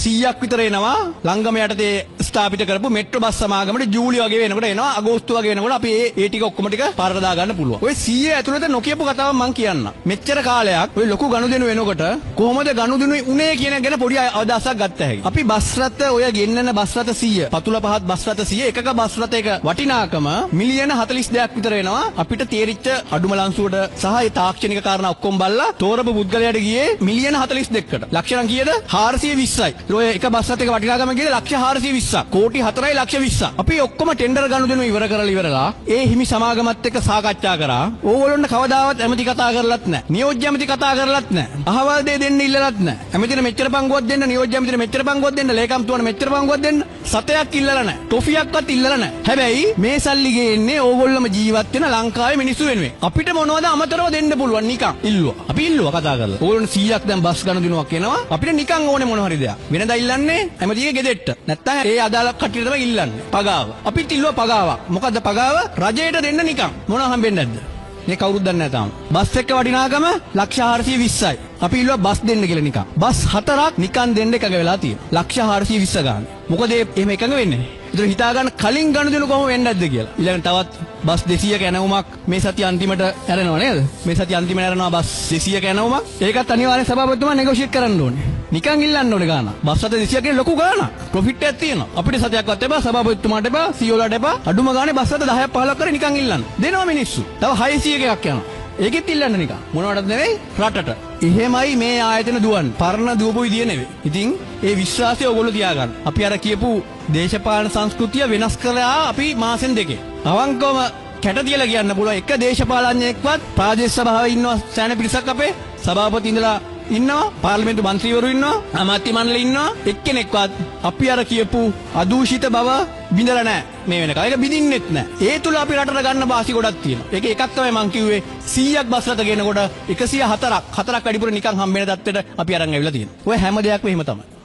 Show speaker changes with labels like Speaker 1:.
Speaker 1: 100ක් විතර එනවා ලංගම යටතේ ස්ථාපිත කරපු මෙට්‍රෝ බස් සමාගමට ජූලි වගේ වෙනකොට එනවා අගෝස්තු වගේ වෙනකොට අපි ඒ ටික ඔක්කොම ටික පාරට දා ගන්න පුළුවන්. ඔය 100 ඇතුළත නොකියපු කතාවක් මම කියන්න. මෙච්චර කාලයක් ඔය ලොකු ගනුදෙනු වෙනකොට කොහොමද ගනුදෙනු උනේ කියන ගැන පොඩි අවදාසක් ගත්ත හැකි. අපි බස් රථ ඔය ගෙන්නන බස් රථ 100 පතුල පහත් බස් රථ 100 එකක බස් රථයක වටිනාකම මිලියන 42ක් විතර වෙනවා. අපිට තේරිච්ච අඩුම ලන්සුවට සහ ඒ තාක්ෂණික කාරණා ඔක්කොම බලලා තෝරපු පුද්ගලයාට ගියේ මිලියන 42කට. ලක්ෂණ කීයද? 420යි. ඔය එක බස් රථයක වටිනාකම කීයද? ලක්ෂ 420ක්. කෝටි 4යි ලක්ෂ 20ක්. අපි ඔක්කොම ටෙන්ඩර් ගනුදෙනු ඉවර කරලා ඉවරලා ඒ හිමි සමාගමත් එක්ක සාකච්ඡා කරා. ඕගොල්ලොන්ට කවදාවත් ඇමති කතා කරලත් නැහැ. නියෝජ්‍ය ඇමති කතා කරලත් නැහැ. අහවල් දෙය දෙන්න ඉල්ලලත් නැහැ. ඇමතිට මෙච්චර පංගුවක් දෙන්න, නියෝජ්‍ය ඇමතිට මෙච්චර පංගුවක් දෙන්න, ලේකම්තුමාට මෙච්චර පංගුවක් දෙන්න. සතයක් ඉල්ලලා නැහැ. ටොෆියක්වත් ඉල්ලලා නැහැ. හැබැයි මේ සල්ලි ගේන්නේ ඕගොල්ලොම ජීවත් වෙන ලංකාවේ මිනිස්සු වෙනුවෙන්. අපිට මොනවද අමතරව දෙන්න පුළුවන් නිකන් ඉල්ලුවා. අපි ඉල්ලුවා කතා කරලා. ඕගොල්ලොන්ට 100ක් දැන් බස් ගනුදෙනුවක් එනවා. අපිට නිකන් ඕනේ මොන හරි දෙයක්. වෙනදා ඉල්ලන්නේ ඇමතිගේ ගෙදෙට්ට. නැත්තම් ඒ අදාළ කට්ටියට තමයි ඉල්ලන්නේ. පගාව. අපිත් ඉල්ලුවා පගාවක්. මොකද්ද පගාව? රජයට දෙන්න නිකන්. මොනවා හම්බෙන්නේ නැද්ද? මේ කවුරුත් දන්නේ නැහැ තාම. බස් එක වටිනාකම ලක්ෂ 420යි. අපි ඉල්ලුවා බස් දෙන්න කියලා නිකන්. බස් 4ක් නිකන් දෙන්න එකග වෙලා තියෙනවා. ලක්ෂ 420 ගන්න. මොකද එහෙම එකඟ වෙන්නේ? ඒතර හිතා ගන්න කලින් ගනුදෙනු කොහොම වෙන්නේ නැද්ද කියලා. ඊළඟ තවත් බස් 200ක ඇනවුමක් මේ සතිය අන්තිමට ඇරෙනවා නේද? මේ සතිය අන්තිමට ඇරෙනවා බස් 200ක ඇනවුමක්. ඒකත් අනිවාර්යෙන් සභාපතිතුමා නෙගොෂিয়েට් කරන්න ඕනේ. නිකන් ඉල්ලන්න ඕනේ ගාන. බස් රථ 200 කියන ලොකු ගානක්. ප්‍රොෆිට් එකක් තියෙනවා. අපිට සතයක්වත් එපා, සභාපතිතුමාට එපා, සීෝලාට එපා. අඩුම ගානේ බස් රථ 10ක් 15ක් කරේ නිකන් ඉල්ලන්න. දෙනවා මිනිස්සු. තව 600 එකක් යනවා. ඒකෙත් ඉල්ලන්න නිකන්. මොනවටද නෙවෙයි රටට. එහෙමයි මේ ආයතන දුවන්නේ. පරණ දුවපු විදිය නෙවෙයි. ඉතින් ඒ විශ්වාසය ඔයගොල්ලෝ තියාගන්න. අපි අර කියපු දේශපාලන සංස්කෘතිය වෙනස් කළා අපි මාසෙන් දෙකේ. අවංකවම කැට තියලා කියන්න පුළුවන් එක දේශපාලඥයෙක්වත් ප්‍රාදේශ සභාවේ ඉන්නවා සෑහෙන පිරිසක් අපේ සභාපති ඉඳලා ඉන්නවා පාර්ලිමේන්තු මන්ත්‍රීවරු ඉන්නවා අමාත්‍ය මණ්ඩලෙ ඉන්නවා එක්කෙනෙක්වත් අපි අර කියපු අදූෂිත බව බිඳලා නැහැ මේ වෙනකල්. ඒක බිඳින්නෙත් නැහැ. ඒ තුල අපි රටට ගන්න වාසි ගොඩක් තියෙනවා. ඒක එකක් තමයි මම කිව්වේ 100ක් බස් රථ ගෙනකොට 104ක් වැඩිපුර නිකන් හම්බෙන තත්ත්වෙට අපි අරන් ඇවිල්ලා තියෙනවා. ඔය හැම දෙයක්ම එහෙම තමයි.